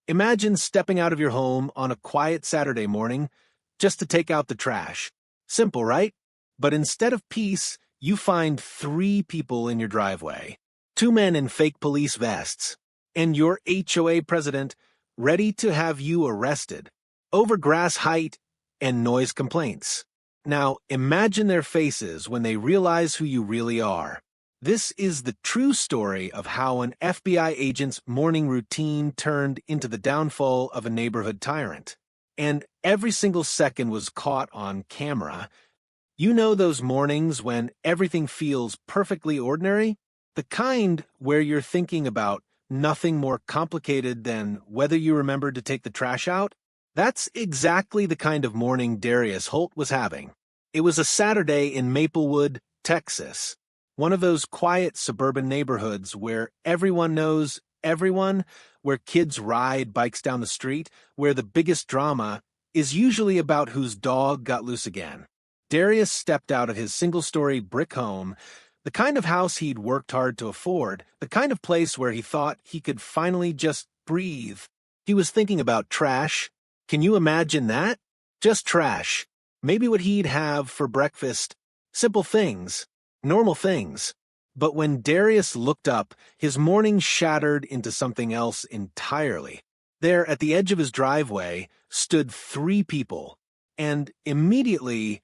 Imagine stepping out of your home on a quiet Saturday morning just to take out the trash. Simple, right? But instead of peace, you find 3 people in your driveway. 2 men in fake police vests. And your HOA president ready to have you arrested over grass height and noise complaints. Now, imagine their faces when they realize who you really are. This is the true story of how an FBI agent's morning routine turned into the downfall of a neighborhood tyrant. And every single second was caught on camera. You know those mornings when everything feels perfectly ordinary? The kind where you're thinking about nothing more complicated than whether you remembered to take the trash out? That's exactly the kind of morning Darius Holt was having. It was a Saturday in Maplewood, Texas. One of those quiet suburban neighborhoods where everyone knows everyone, where kids ride bikes down the street, where the biggest drama is usually about whose dog got loose again. Darius stepped out of his single-story brick home, the kind of house he'd worked hard to afford, the kind of place where he thought he could finally just breathe. He was thinking about trash. Can you imagine that? Just trash. Maybe what he'd have for breakfast. Simple things. Normal things. But when Darius looked up, his morning shattered into something else entirely. There, at the edge of his driveway, stood 3 people. And immediately,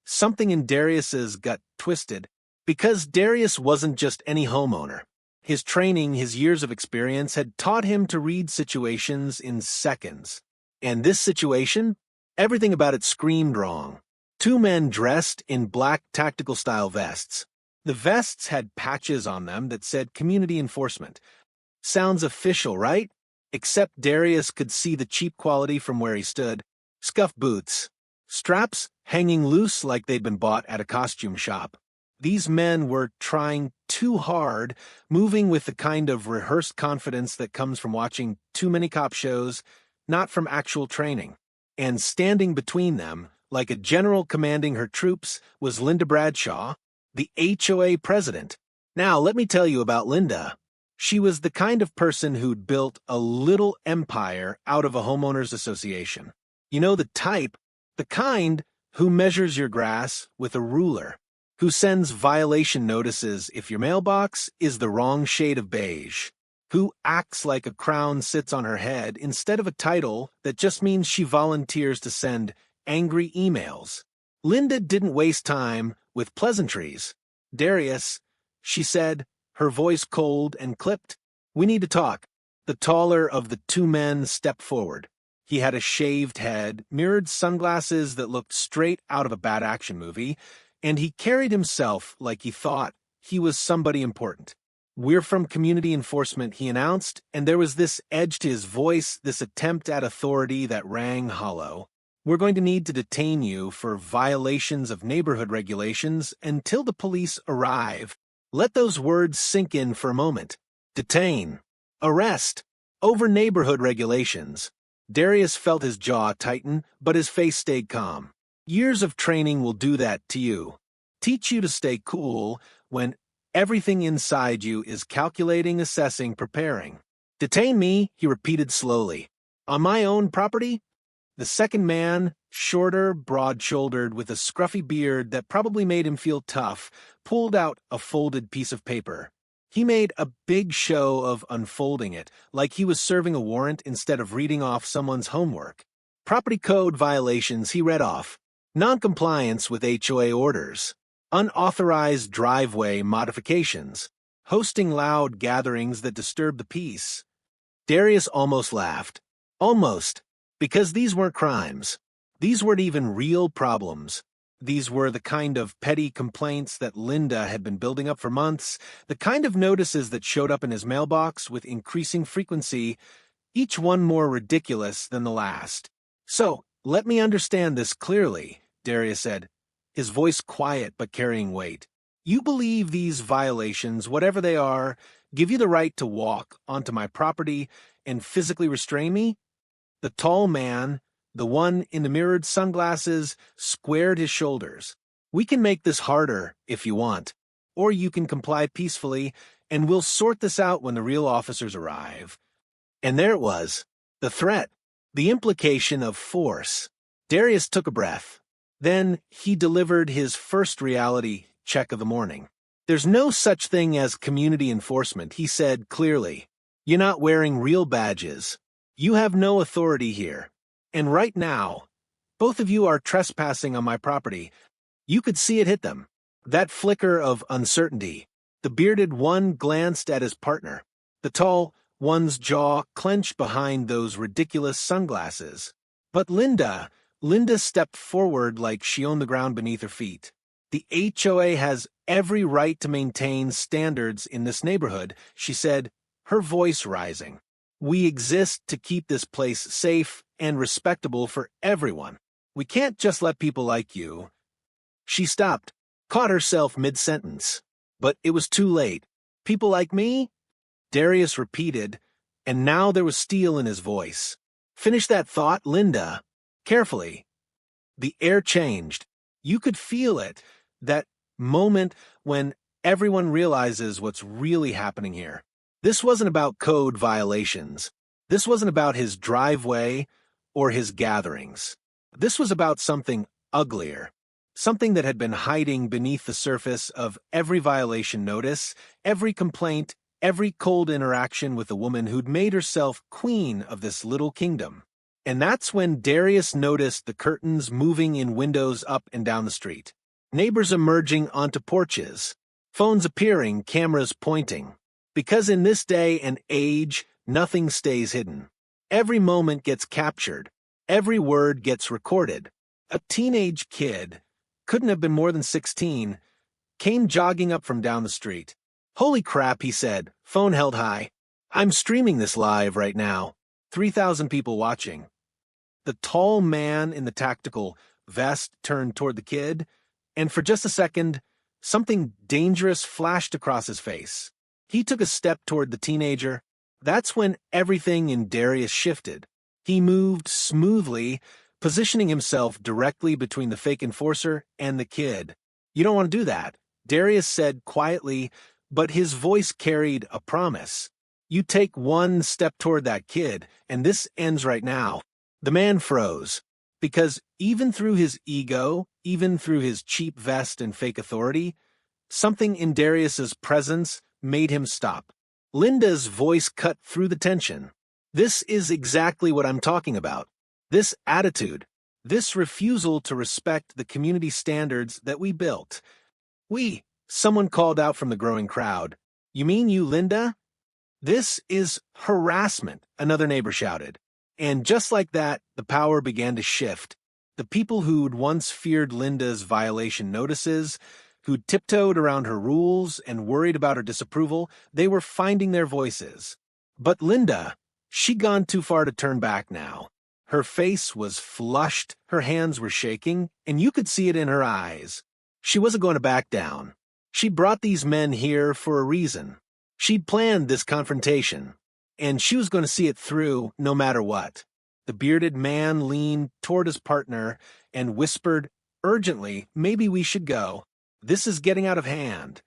something in Darius's gut twisted. Because Darius wasn't just any homeowner. His training, his years of experience had taught him to read situations in seconds. And this situation? Everything about it screamed wrong. 2 men dressed in black tactical-style vests. The vests had patches on them that said community enforcement. Sounds official, right? Except Darius could see the cheap quality from where he stood. Scuffed boots. Straps hanging loose like they'd been bought at a costume shop. These men were trying too hard, moving with the kind of rehearsed confidence that comes from watching too many cop shows, not from actual training. And standing between them, like a general commanding her troops, was Linda Bradshaw, the HOA president. Now, let me tell you about Linda. She was the kind of person who'd built a little empire out of a homeowners association. You know the type, the kind who measures your grass with a ruler, who sends violation notices if your mailbox is the wrong shade of beige, who acts like a crown sits on her head instead of a title that just means she volunteers to send angry emails. Linda didn't waste time with pleasantries. Darius, she said, her voice cold and clipped, "We need to talk." The taller of the 2 men stepped forward. He had a shaved head, mirrored sunglasses that looked straight out of a bad action movie, and he carried himself like he thought he was somebody important. "We're from community enforcement," he announced, and there was this edge to his voice, this attempt at authority that rang hollow. "We're going to need to detain you for violations of neighborhood regulations until the police arrive." Let those words sink in for a moment. Detain. Arrest. Over neighborhood regulations. Darius felt his jaw tighten, but his face stayed calm. Years of training will do that to you. Teach you to stay cool when everything inside you is calculating, assessing, preparing. "Detain me," he repeated slowly. "On my own property?" The second man, shorter, broad-shouldered, with a scruffy beard that probably made him feel tough, pulled out a folded piece of paper. He made a big show of unfolding it, like he was serving a warrant instead of reading off someone's homework. Property code violations he read off. Noncompliance with HOA orders. Unauthorized driveway modifications. Hosting loud gatherings that disturb the peace. Darius almost laughed. Almost. Because these weren't crimes. These weren't even real problems. These were the kind of petty complaints that Linda had been building up for months, the kind of notices that showed up in his mailbox with increasing frequency, each one more ridiculous than the last. "So, let me understand this clearly," Darius said, his voice quiet but carrying weight. "You believe these violations, whatever they are, give you the right to walk onto my property and physically restrain me?" The tall man, the one in the mirrored sunglasses, squared his shoulders. "We can make this harder if you want, or you can comply peacefully, and we'll sort this out when the real officers arrive." And there it was. The threat, the implication of force. Darius took a breath. Then he delivered his first reality check of the morning. There's no such thing as community enforcement, he said clearly. You're not wearing real badges. You have no authority here. And right now, both of you are trespassing on my property. You could see it hit them. That flicker of uncertainty. The bearded one glanced at his partner. The tall one's jaw clenched behind those ridiculous sunglasses. But Linda stepped forward like she owned the ground beneath her feet. The HOA has every right to maintain standards in this neighborhood, she said, her voice rising. We exist to keep this place safe and respectable for everyone. We can't just let people like you. She stopped, caught herself mid-sentence. But it was too late. People like me? Darius repeated, and now there was steel in his voice. Finish that thought, Linda. Carefully. The air changed. You could feel it, that moment when everyone realizes what's really happening here. This wasn't about code violations. This wasn't about his driveway or his gatherings. This was about something uglier. Something that had been hiding beneath the surface of every violation notice, every complaint, every cold interaction with a woman who'd made herself queen of this little kingdom. And that's when Darius noticed the curtains moving in windows up and down the street. Neighbors emerging onto porches. Phones appearing, cameras pointing. Because in this day and age, nothing stays hidden. Every moment gets captured. Every word gets recorded. A teenage kid, couldn't have been more than 16, came jogging up from down the street. Holy crap, he said, phone held high. I'm streaming this live right now. 3,000 people watching. The tall man in the tactical vest turned toward the kid, and for just a second, something dangerous flashed across his face. He took a step toward the teenager. That's when everything in Darius shifted. He moved smoothly, positioning himself directly between the fake enforcer and the kid. You don't want to do that, Darius said quietly, but his voice carried a promise. You take one step toward that kid, and this ends right now. The man froze, because even through his ego, even through his cheap vest and fake authority, something in Darius's presence made him stop. Linda's voice cut through the tension. This is exactly what I'm talking about. This attitude, this refusal to respect the community standards that we built. Someone called out from the growing crowd. You mean you, Linda? This is harassment, another neighbor shouted. And just like that, the power began to shift. The people who'd once feared Linda's violation notices, who'd tiptoed around her rules and worried about her disapproval, they were finding their voices. But Linda, she'd gone too far to turn back now. Her face was flushed, her hands were shaking, and you could see it in her eyes. She wasn't going to back down. She'd brought these men here for a reason. She'd planned this confrontation, and she was going to see it through no matter what. The bearded man leaned toward his partner and whispered urgently, maybe we should go. This is getting out of hand.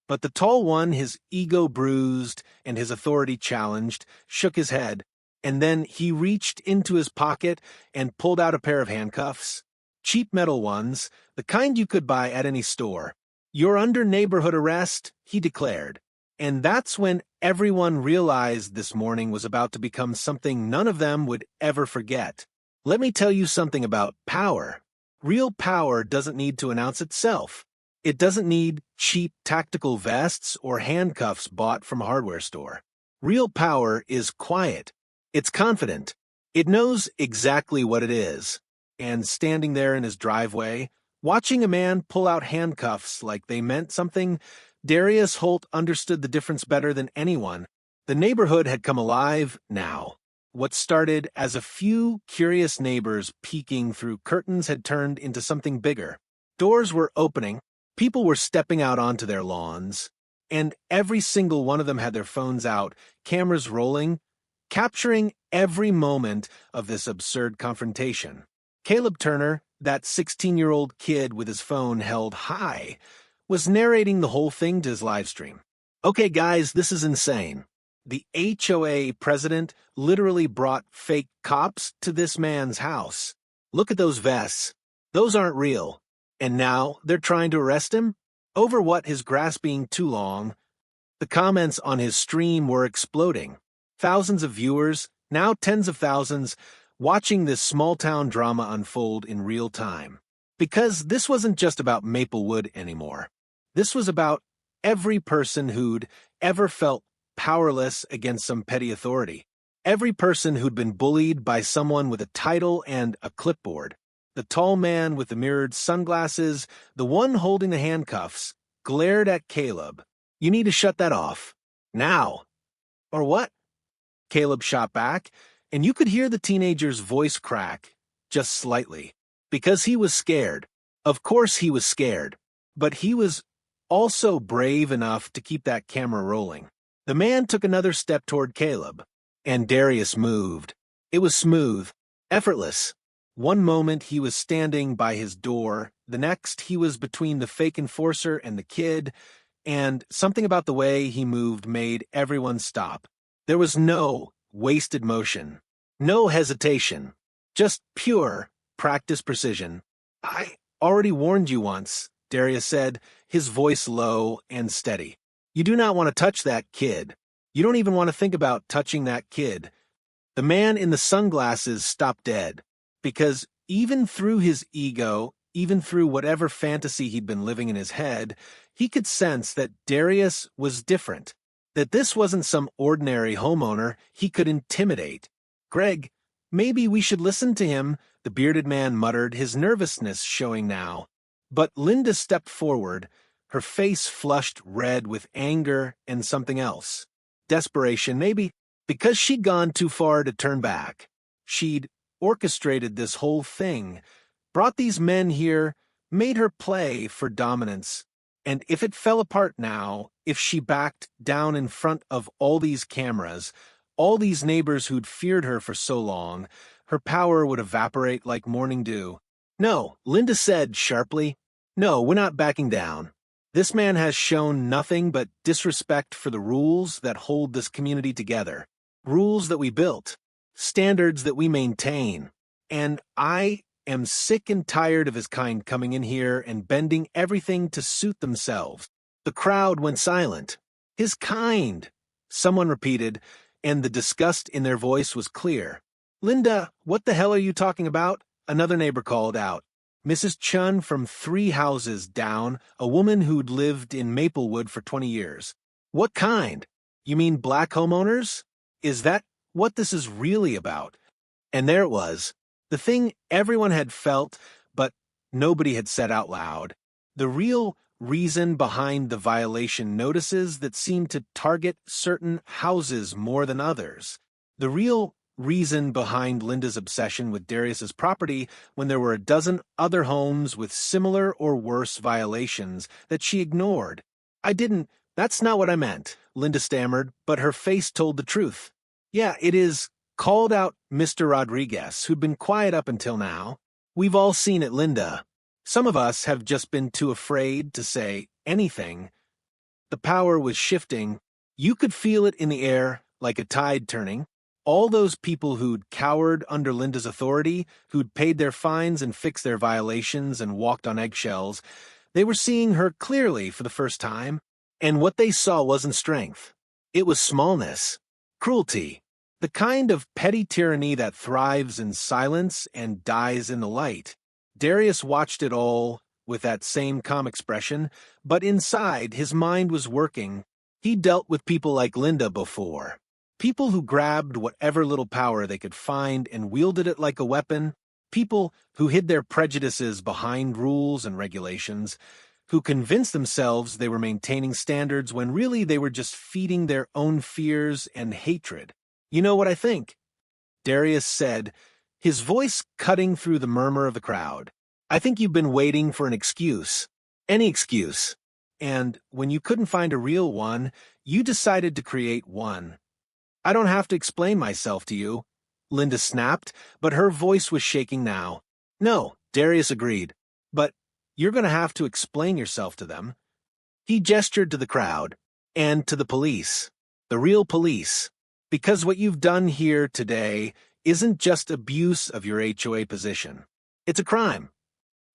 But the tall one, his ego bruised and his authority challenged, shook his head, and then he reached into his pocket and pulled out a pair of handcuffs. Cheap metal ones, the kind you could buy at any store. You're under neighborhood arrest, he declared. And that's when everyone realized this morning was about to become something none of them would ever forget. Let me tell you something about power. Real power doesn't need to announce itself. It doesn't need cheap tactical vests or handcuffs bought from a hardware store. Real power is quiet. It's confident. It knows exactly what it is. And standing there in his driveway, watching a man pull out handcuffs like they meant something, Darius Holt understood the difference better than anyone. The neighborhood had come alive now. What started as a few curious neighbors peeking through curtains had turned into something bigger. Doors were opening, people were stepping out onto their lawns, and every single one of them had their phones out, cameras rolling, capturing every moment of this absurd confrontation. Caleb Turner, that 16-year-old kid with his phone held high, was narrating the whole thing to his live stream. Okay, guys, this is insane. The HOA president literally brought fake cops to this man's house. Look at those vests. Those aren't real. And now they're trying to arrest him? Over what, his grass being too long? The comments on his stream were exploding. Thousands of viewers, now tens of thousands, watching this small-town drama unfold in real time. Because this wasn't just about Maplewood anymore. This was about every person who'd ever felt powerless against some petty authority. Every person who'd been bullied by someone with a title and a clipboard. The tall man with the mirrored sunglasses, the one holding the handcuffs, glared at Caleb. "You need to shut that off. Now." "Or what?" Caleb shot back, and you could hear the teenager's voice crack, just slightly. Because he was scared. Of course he was scared. But he was also brave enough to keep that camera rolling. The man took another step toward Caleb, and Darius moved. It was smooth, effortless. One moment he was standing by his door, the next he was between the fake enforcer and the kid, and something about the way he moved made everyone stop. There was no wasted motion, no hesitation, just pure, practiced precision. "I already warned you once," Darius said, his voice low and steady. "You do not want to touch that kid. You don't even want to think about touching that kid." The man in the sunglasses stopped dead, because even through his ego, even through whatever fantasy he'd been living in his head, he could sense that Darius was different, that this wasn't some ordinary homeowner he could intimidate. "Greg, maybe we should listen to him," the bearded man muttered, his nervousness showing now. But Linda stepped forward, her face flushed red with anger and something else. Desperation, maybe, because she'd gone too far to turn back. She'd orchestrated this whole thing, brought these men here, made her play for dominance. And if it fell apart now, if she backed down in front of all these cameras, all these neighbors who'd feared her for so long, her power would evaporate like morning dew. "No," Linda said sharply. "No, we're not backing down. This man has shown nothing but disrespect for the rules that hold this community together. Rules that we built. Standards that we maintain. And I am sick and tired of his kind coming in here and bending everything to suit themselves." The crowd went silent. "His kind," someone repeated, and the disgust in their voice was clear. "Linda, what the hell are you talking about?" Another neighbor called out. Mrs. Chun from 3 houses down, a woman who'd lived in Maplewood for 20 years. "What kind? You mean black homeowners? Is that what this is really about?" And there it was, the thing everyone had felt, but nobody had said out loud. The real reason behind the violation notices that seemed to target certain houses more than others. The real reason behind Linda's obsession with Darius's property when there were a dozen other homes with similar or worse violations that she ignored. That's not what I meant," Linda stammered, but her face told the truth. "Yeah, it is," called out Mr. Rodriguez, who'd been quiet up until now. "We've all seen it, Linda. Some of us have just been too afraid to say anything." The power was shifting. You could feel it in the air, like a tide turning. All those people who'd cowered under Linda's authority, who'd paid their fines and fixed their violations and walked on eggshells, they were seeing her clearly for the first time. And what they saw wasn't strength. It was smallness, cruelty, the kind of petty tyranny that thrives in silence and dies in the light. Darius watched it all with that same calm expression, but inside his mind was working. He dealt with people like Linda before. People who grabbed whatever little power they could find and wielded it like a weapon. People who hid their prejudices behind rules and regulations. Who convinced themselves they were maintaining standards when really they were just feeding their own fears and hatred. "You know what I think?" Darius said, his voice cutting through the murmur of the crowd. "I think you've been waiting for an excuse. Any excuse. And when you couldn't find a real one, you decided to create one. I don't have to explain myself to you," Linda snapped, but her voice was shaking now. "No," Darius agreed, "but you're going to have to explain yourself to them." He gestured to the crowd, and to the police. The real police. Because what you've done here today isn't just abuse of your HOA position. It's a crime.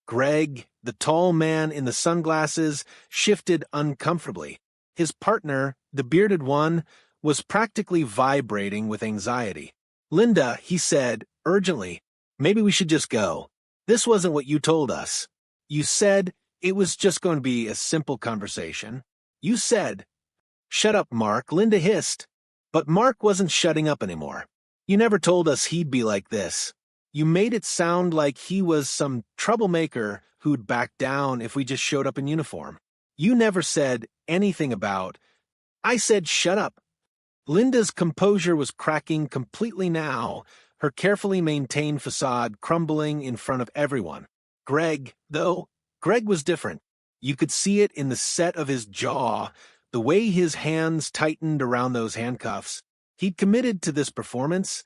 Greg, the tall man in the sunglasses, shifted uncomfortably. His partner, the bearded one, was practically vibrating with anxiety. Linda, he said, urgently, maybe we should just go. This wasn't what you told us. You said it was just going to be a simple conversation. You said, shut up, Mark, Linda hissed. But Mark wasn't shutting up anymore. You never told us he'd be like this. You made it sound like he was some troublemaker who'd back down if we just showed up in uniform. You never said anything about, I said shut up. Linda's composure was cracking completely now, her carefully maintained facade crumbling in front of everyone. Greg was different. You could see it in the set of his jaw, the way his hands tightened around those handcuffs. He'd committed to this performance,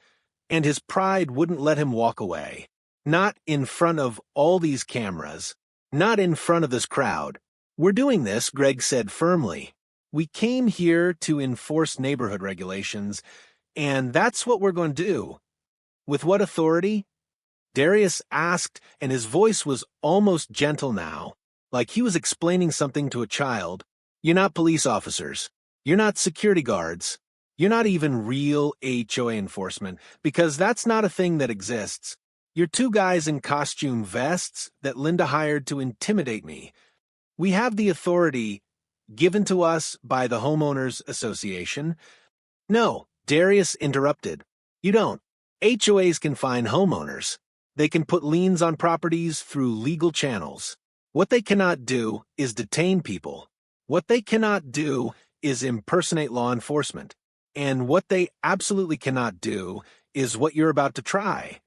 and his pride wouldn't let him walk away. Not in front of all these cameras. Not in front of this crowd. We're doing this, Greg said firmly. We came here to enforce neighborhood regulations, and that's what we're going to do. With what authority? Darius asked, and his voice was almost gentle now, like he was explaining something to a child. You're not police officers. You're not security guards. You're not even real HOA enforcement, because that's not a thing that exists. You're two guys in costume vests that Linda hired to intimidate me. We have the authority given to us by the Homeowners Association. No, Darius interrupted. You don't. HOAs can fine homeowners. They can put liens on properties through legal channels. What they cannot do is detain people. What they cannot do is impersonate law enforcement. And what they absolutely cannot do is what you're about to try.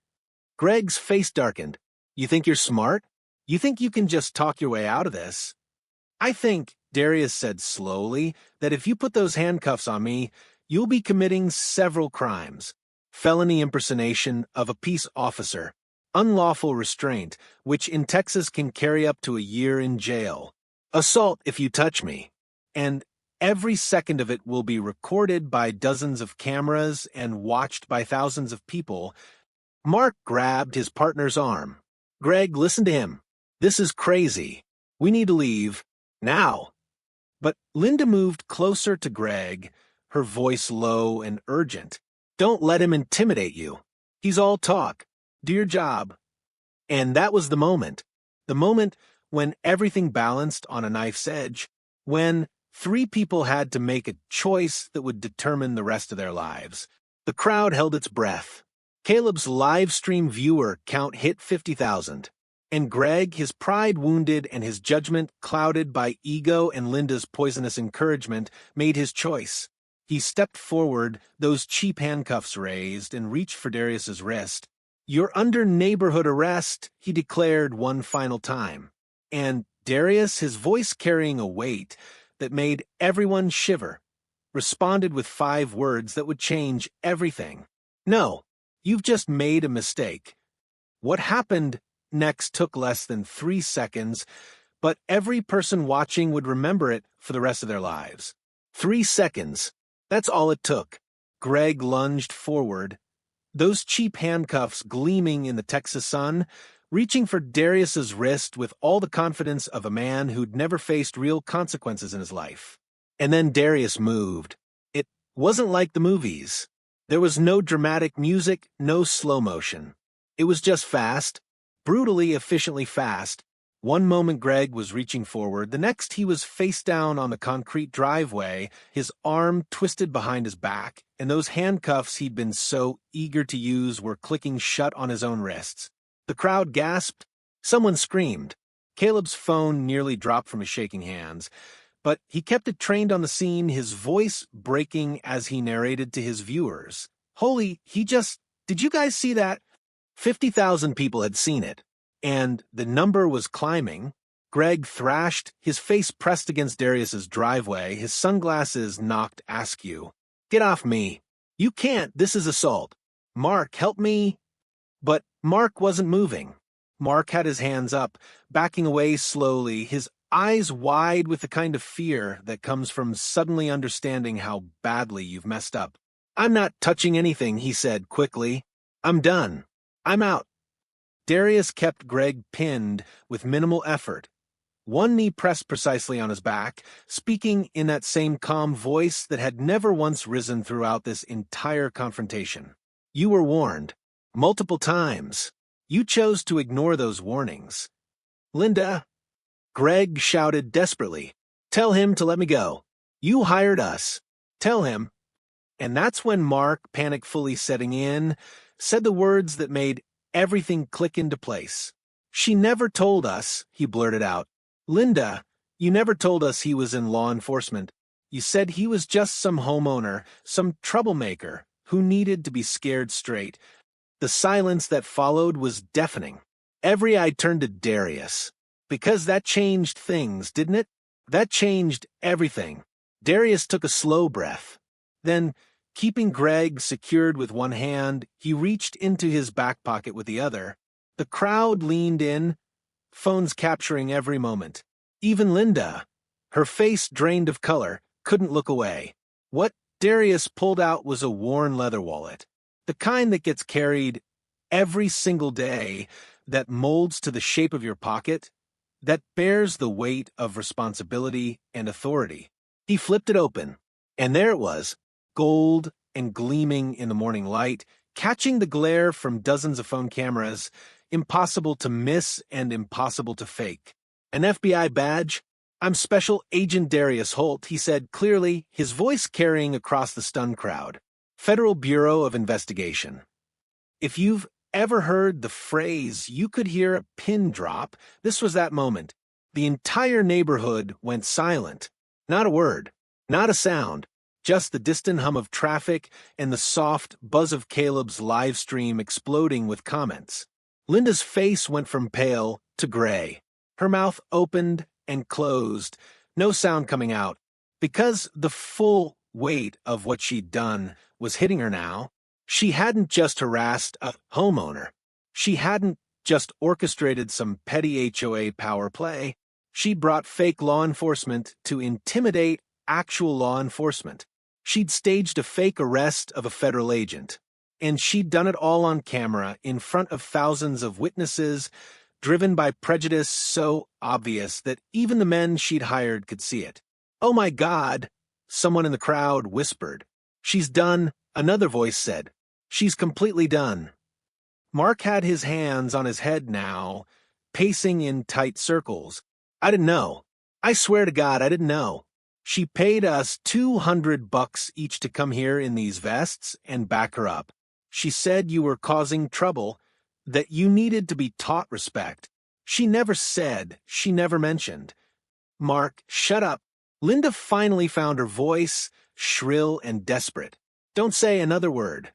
Greg's face darkened. You think you're smart? You think you can just talk your way out of this? I think, Darius said slowly, that if you put those handcuffs on me, you'll be committing several crimes. Felony impersonation of a peace officer. Unlawful restraint, which in Texas can carry up to a year in jail. Assault if you touch me. And every second of it will be recorded by dozens of cameras and watched by thousands of people. Mark grabbed his partner's arm. Greg, listen to him. This is crazy. We need to leave. Now. But Linda moved closer to Greg, her voice low and urgent. Don't let him intimidate you. He's all talk. Do your job. And that was the moment when everything balanced on a knife's edge, when three people had to make a choice that would determine the rest of their lives. The crowd held its breath. Caleb's live stream viewer count hit 50,000. And Greg, his pride wounded and his judgment clouded by ego and Linda's poisonous encouragement, made his choice. He stepped forward, those cheap handcuffs raised, and reached for Darius's wrist. You're under neighborhood arrest, he declared one final time. And Darius, his voice carrying a weight that made everyone shiver, responded with 5 words that would change everything. No, you've just made a mistake. What happened next took less than 3 seconds, but every person watching would remember it for the rest of their lives. 3 seconds. That's all it took. Greg lunged forward, those cheap handcuffs gleaming in the Texas sun, reaching for Darius's wrist with all the confidence of a man who'd never faced real consequences in his life. And then Darius moved. It wasn't like the movies. There was no dramatic music, no slow motion. It was just fast, brutally, efficiently fast. One moment Greg was reaching forward, the next he was face down on the concrete driveway, his arm twisted behind his back, and those handcuffs he'd been so eager to use were clicking shut on his own wrists. The crowd gasped. Someone screamed. Caleb's phone nearly dropped from his shaking hands, but he kept it trained on the scene, his voice breaking as he narrated to his viewers. Did you guys see that? 50,000 people had seen it. And the number was climbing. Greg thrashed, his face pressed against Darius's driveway, his sunglasses knocked askew. Get off me. You can't, this is assault. Mark, help me. But Mark wasn't moving. Mark had his hands up, backing away slowly, his eyes wide with the kind of fear that comes from suddenly understanding how badly you've messed up. "I'm not touching anything," he said quickly. "I'm done. I'm out." Darius kept Greg pinned with minimal effort, one knee pressed precisely on his back, speaking in that same calm voice that had never once risen throughout this entire confrontation. "You were warned. Multiple times. You chose to ignore those warnings." "Linda," Greg shouted desperately, "tell him to let me go. You hired us. Tell him." And that's when Mark, panic fully setting in, said the words that made everything click into place. "She never told us," he blurted out. "Linda, you never told us he was in law enforcement. You said he was just some homeowner, some troublemaker, who needed to be scared straight." The silence that followed was deafening. Every eye turned to Darius. Because that changed things, didn't it? That changed everything. Darius took a slow breath. Then, keeping Greg secured with one hand, he reached into his back pocket with the other. The crowd leaned in, phones capturing every moment. Even Linda, her face drained of color, couldn't look away. What Darius pulled out was a worn leather wallet, the kind that gets carried every single day, that molds to the shape of your pocket, that bears the weight of responsibility and authority. He flipped it open, and there it was, gold and gleaming in the morning light, catching the glare from dozens of phone cameras, impossible to miss and impossible to fake. "An FBI badge? I'm Special Agent Darius Holt," he said clearly, his voice carrying across the stunned crowd. "Federal Bureau of Investigation." If you've ever heard the phrase, "you could hear a pin drop," this was that moment. The entire neighborhood went silent. Not a word, not a sound, just the distant hum of traffic and the soft buzz of Caleb's live stream exploding with comments. Linda's face went from pale to gray. Her mouth opened and closed, no sound coming out. Because the full weight of what she'd done was hitting her now. She hadn't just harassed a homeowner. She hadn't just orchestrated some petty HOA power play. She'd brought fake law enforcement to intimidate actual law enforcement. She'd staged a fake arrest of a federal agent. And she'd done it all on camera, in front of thousands of witnesses, driven by prejudice so obvious that even the men she'd hired could see it. "Oh my God," someone in the crowd whispered. "She's done," another voice said. "She's completely done." Mark had his hands on his head now, pacing in tight circles. "I didn't know. I swear to God, I didn't know. She paid us $200 each to come here in these vests and back her up. She said you were causing trouble, that you needed to be taught respect. She never said, she never mentioned." "Mark, shut up." Linda finally found her voice, shrill and desperate. "Don't say another word."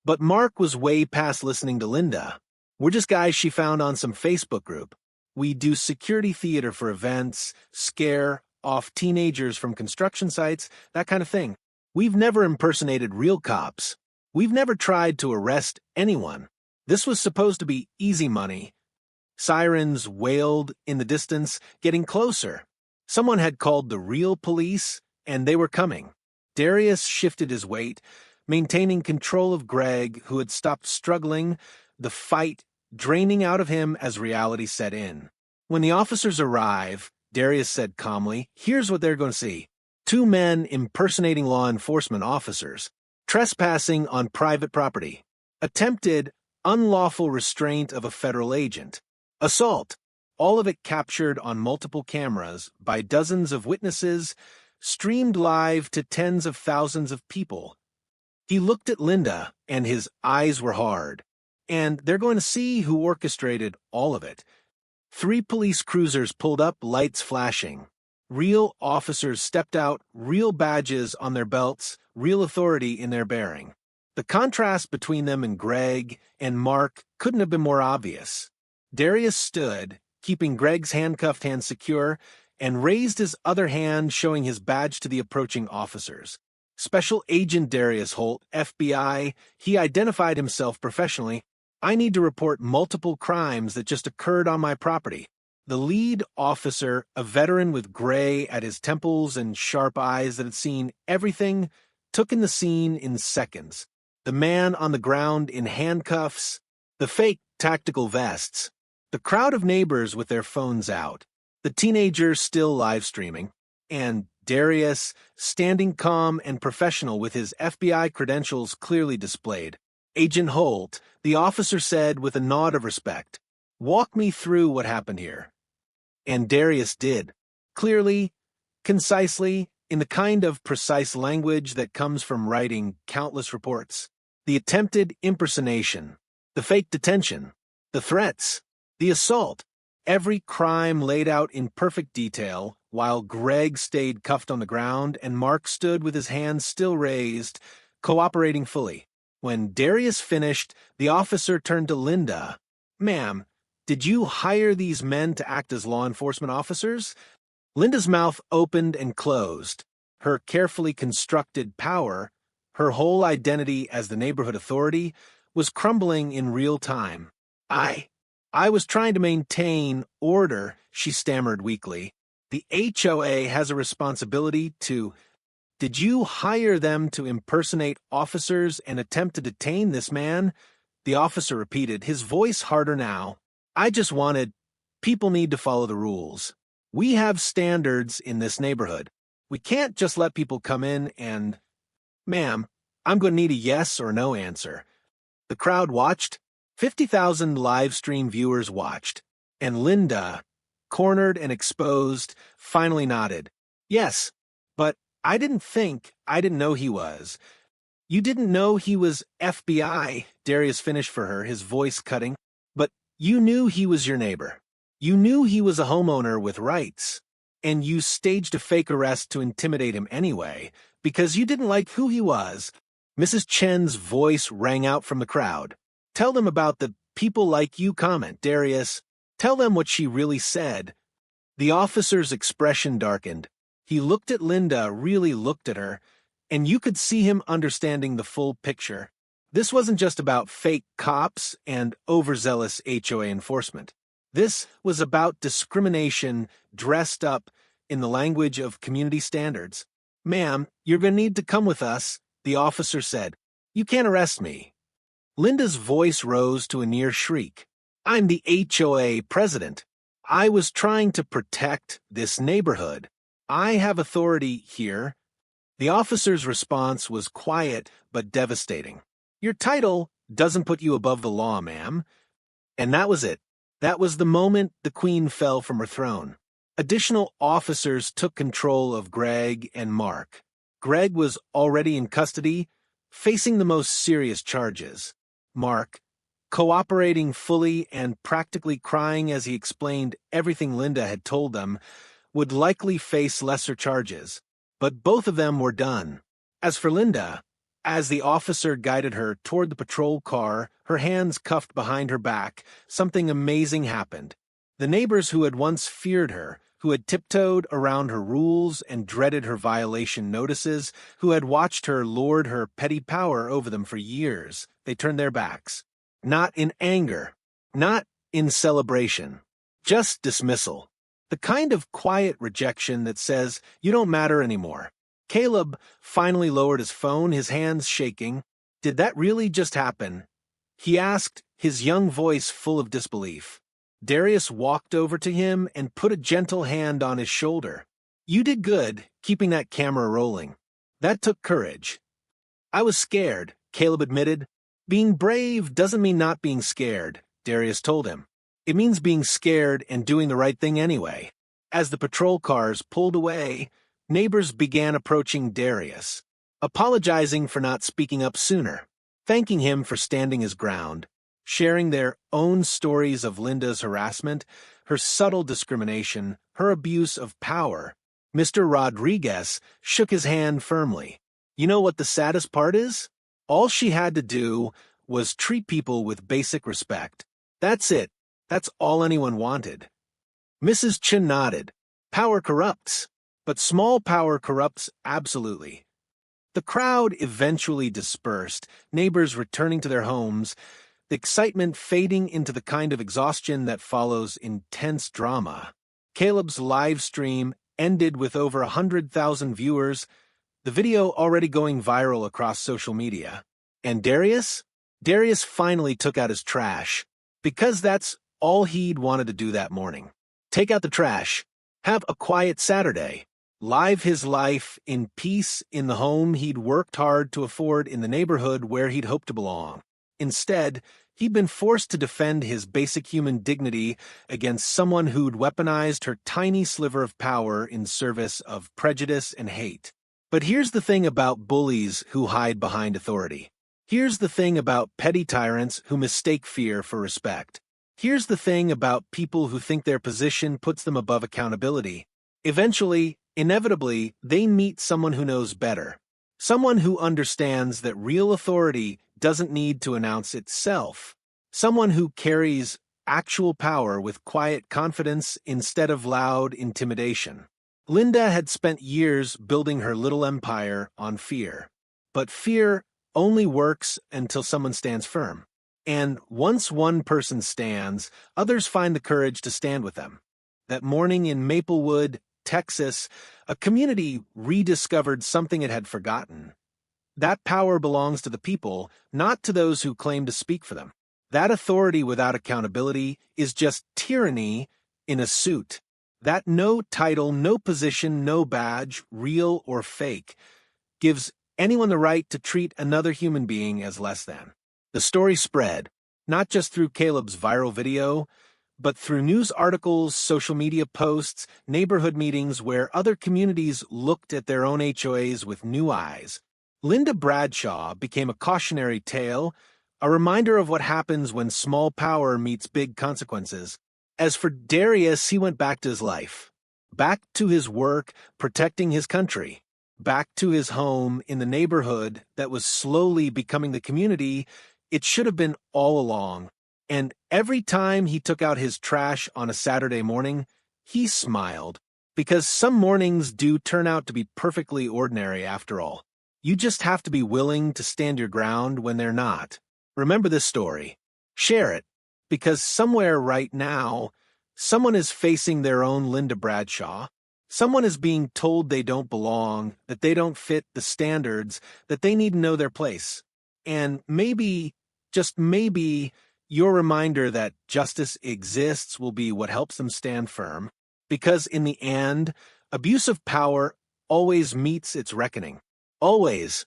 But Mark was way past listening to Linda. "We're just guys she found on some Facebook group. We do security theater for events, scare off teenagers from construction sites, that kind of thing. We've never impersonated real cops. We've never tried to arrest anyone. This was supposed to be easy money." Sirens wailed in the distance, getting closer. Someone had called the real police, and they were coming. Darius shifted his weight, maintaining control of Greg, who had stopped struggling, the fight draining out of him as reality set in. "When the officers arrive," Darius said calmly, "here's what they're going to see. 2 men impersonating law enforcement officers, trespassing on private property, attempted unlawful restraint of a federal agent, assault, all of it captured on multiple cameras by dozens of witnesses, streamed live to tens of thousands of people." He looked at Linda, and his eyes were hard. "And they're going to see who orchestrated all of it." 3 police cruisers pulled up, lights flashing. Real officers stepped out, real badges on their belts, real authority in their bearing. The contrast between them and Greg and Mark couldn't have been more obvious. Darius stood, keeping Greg's handcuffed hand secure, and raised his other hand, showing his badge to the approaching officers. "Special Agent Darius Holt, FBI," he identified himself professionally. "I need to report multiple crimes that just occurred on my property. The lead officer, a veteran with gray at his temples and sharp eyes that had seen everything, took in the scene in seconds. The man on the ground in handcuffs, the fake tactical vests, the crowd of neighbors with their phones out, the teenagers still live streaming, and Darius, standing calm and professional with his FBI credentials clearly displayed. Agent Holt, the officer said with a nod of respect, "Walk me through what happened here." And Darius did, clearly, concisely, in the kind of precise language that comes from writing countless reports. The attempted impersonation, the fake detention, the threats, the assault, every crime laid out in perfect detail, while Greg stayed cuffed on the ground and Mark stood with his hands still raised, cooperating fully. When Darius finished, the officer turned to Linda. "Ma'am, did you hire these men to act as law enforcement officers?" Linda's mouth opened and closed. Her carefully constructed power, her whole identity as the neighborhood authority, was crumbling in real time. I was trying to maintain order," she stammered weakly. "The HOA has a responsibility to—" "Did you hire them to impersonate officers and attempt to detain this man?" The officer repeated, his voice harder now. "I just wanted— people need to follow the rules. We have standards in this neighborhood. We can't just let people come in and—" "Ma'am, I'm going to need a yes or no answer." The crowd watched. 50,000 live stream viewers watched. And Linda, cornered and exposed, finally nodded. "Yes, but I didn't know he was." "You didn't know he was FBI," Darius finished for her, his voice cutting. "But you knew he was your neighbor. You knew he was a homeowner with rights. And you staged a fake arrest to intimidate him anyway, because you didn't like who he was." Mrs. Chen's voice rang out from the crowd. "Tell them about the people like you comment, Darius. Tell them what she really said." The officer's expression darkened. He looked at Linda, really looked at her, and you could see him understanding the full picture. This wasn't just about fake cops and overzealous HOA enforcement. This was about discrimination dressed up in the language of community standards. "Ma'am, you're going to need to come with us," the officer said. "You can't arrest me." Linda's voice rose to a near shriek. "I'm the HOA president. I was trying to protect this neighborhood. I have authority here." The officer's response was quiet but devastating. "Your title doesn't put you above the law, ma'am." And that was it. That was the moment the queen fell from her throne. Additional officers took control of Greg and Mark. Greg was already in custody, facing the most serious charges. Mark, cooperating fully and practically crying as he explained everything Linda had told them, would likely face lesser charges. But both of them were done. As for Linda, as the officer guided her toward the patrol car, her hands cuffed behind her back, something amazing happened. The neighbors who had once feared her, who had tiptoed around her rules and dreaded her violation notices, who had watched her lord her petty power over them for years, they turned their backs. Not in anger, not in celebration, just dismissal. The kind of quiet rejection that says, "You don't matter anymore." Caleb finally lowered his phone, his hands shaking. "Did that really just happen?" he asked, his young voice full of disbelief. Darius walked over to him and put a gentle hand on his shoulder. "You did good, keeping that camera rolling. That took courage." "I was scared," Caleb admitted. "Being brave doesn't mean not being scared," Darius told him. "It means being scared and doing the right thing anyway." As the patrol cars pulled away, neighbors began approaching Darius, apologizing for not speaking up sooner, thanking him for standing his ground, sharing their own stories of Linda's harassment, her subtle discrimination, her abuse of power. Mr. Rodriguez shook his hand firmly. "You know what the saddest part is? All she had to do was treat people with basic respect. That's it. That's all anyone wanted." Mrs. Chin nodded. "Power corrupts, but small power corrupts absolutely." The crowd eventually dispersed, neighbors returning to their homes, the excitement fading into the kind of exhaustion that follows intense drama. Caleb's live stream ended with over 100,000 viewers, the video already going viral across social media. And Darius? Darius finally took out his trash, because that's all he'd wanted to do that morning. Take out the trash. Have a quiet Saturday. Live his life in peace in the home he'd worked hard to afford in the neighborhood where he'd hoped to belong. Instead, he'd been forced to defend his basic human dignity against someone who'd weaponized her tiny sliver of power in service of prejudice and hate. But here's the thing about bullies who hide behind authority. Here's the thing about petty tyrants who mistake fear for respect. Here's the thing about people who think their position puts them above accountability. Eventually, inevitably, they meet someone who knows better. Someone who understands that real authority doesn't need to announce itself. Someone who carries actual power with quiet confidence instead of loud intimidation. Linda had spent years building her little empire on fear. But fear only works until someone stands firm. And once one person stands, others find the courage to stand with them. That morning in Maplewood, Texas, a community rediscovered something it had forgotten. That power belongs to the people, not to those who claim to speak for them. That authority without accountability is just tyranny in a suit. That no title, no position, no badge, real or fake, gives anyone the right to treat another human being as less than. The story spread, not just through Caleb's viral video, but through news articles, social media posts, neighborhood meetings where other communities looked at their own HOAs with new eyes. Linda Bradshaw became a cautionary tale, a reminder of what happens when small power meets big consequences. As for Darius, he went back to his life, back to his work, protecting his country, back to his home in the neighborhood that was slowly becoming the community it should have been all along. And every time he took out his trash on a Saturday morning, he smiled, because some mornings do turn out to be perfectly ordinary after all. You just have to be willing to stand your ground when they're not. Remember this story. Share it, because somewhere right now, someone is facing their own Linda Bradshaw. Someone is being told they don't belong, that they don't fit the standards, that they need to know their place. And maybe, just maybe, your reminder that justice exists will be what helps them stand firm, because in the end, abuse of power always meets its reckoning. Always.